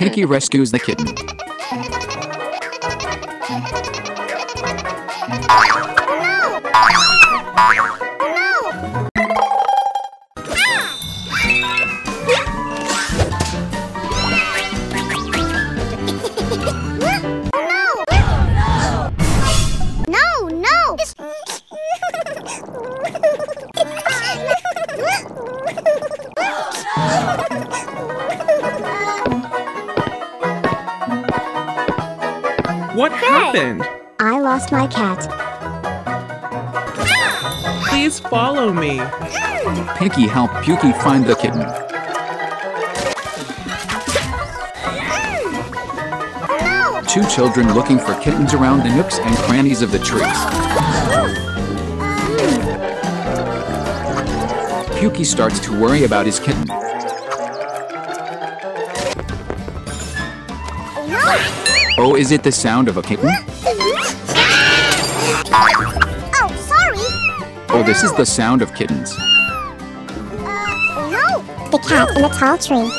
Pinky rescues the kitten. What happened? I lost my cat. Please follow me. Pinky helped Pukey find the kitten. Two children looking for kittens around the nooks and crannies of the trees. Pukey starts to worry about his kitten. Oh, is it the sound of a kitten? Oh, sorry. Oh, this is the sound of kittens. No. The cat in the tall tree.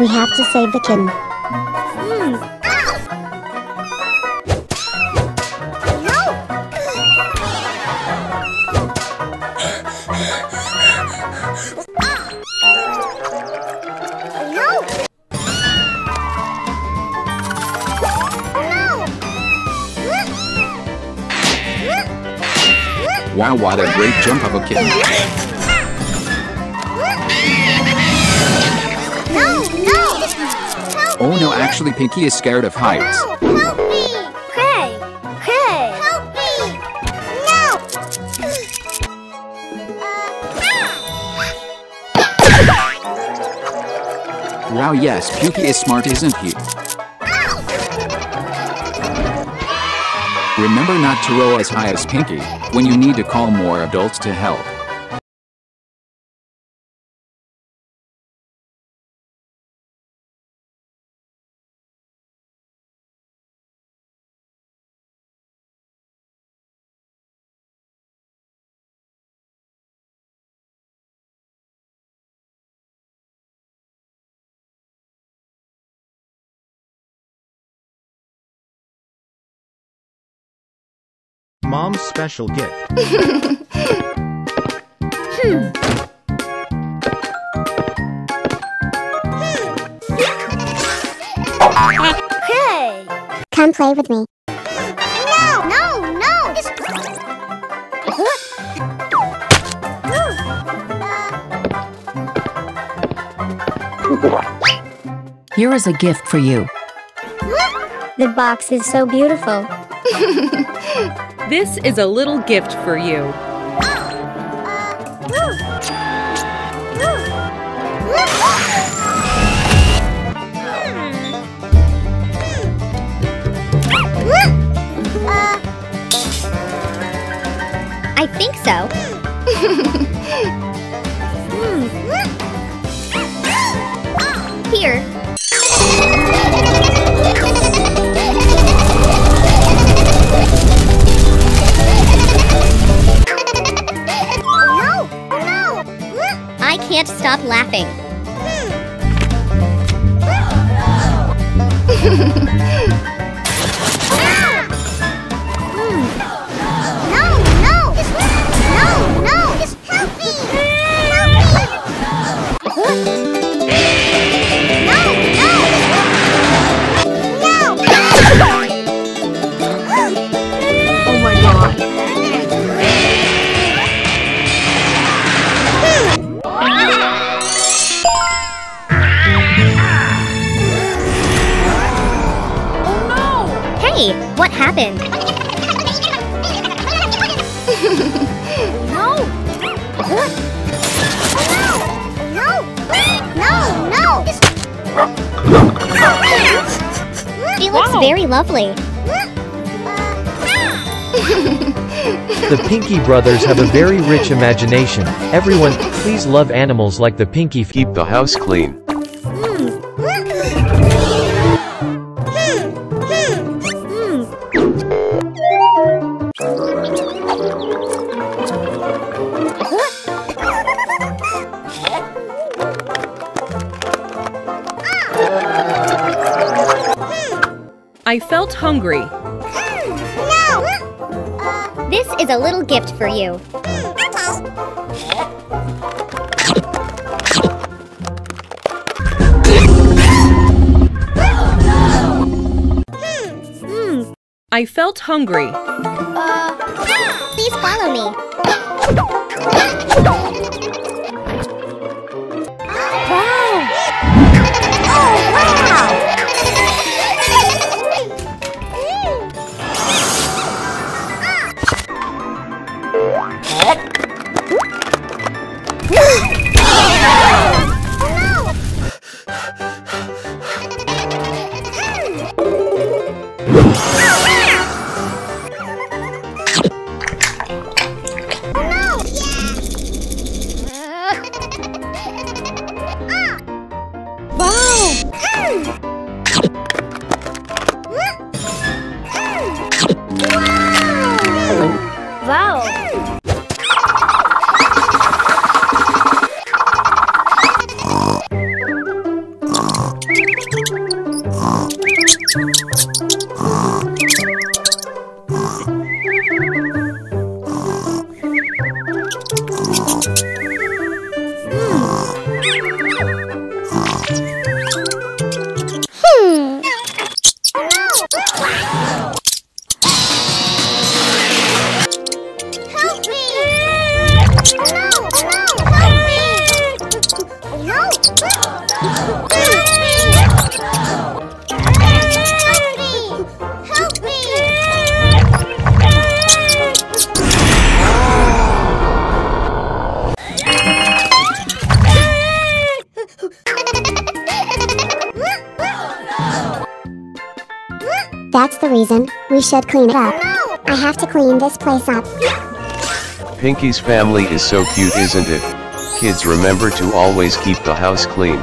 We have to save the kitten. Wow, what a great jump of a kitten. Oh no, actually Pinky is scared of heights. Help me! Pray! Pray! Help me! No! Wow, yes, Pukey is smart, isn't he? Remember not to roll as high as Pinky when you need to call more adults to help. Mom's special gift. Hey! Come play with me. No! No! No! Here is a gift for you. The box is so beautiful. This is a little gift for you. I think so. Here. I can't stop laughing. What happened? No! No! It looks very lovely. The Pinky brothers have a very rich imagination. Everyone, please love animals like the Pinky. Keep the house clean. I felt hungry. No! This is a little gift for you. I felt hungry. Please follow me. Wow! Oh, wow! Wow! Help me! No! Help me! No! Help me! That's the reason we should clean it up. I have to clean this place up. Pinky's family is so cute, isn't it? Kids, remember to always keep the house clean.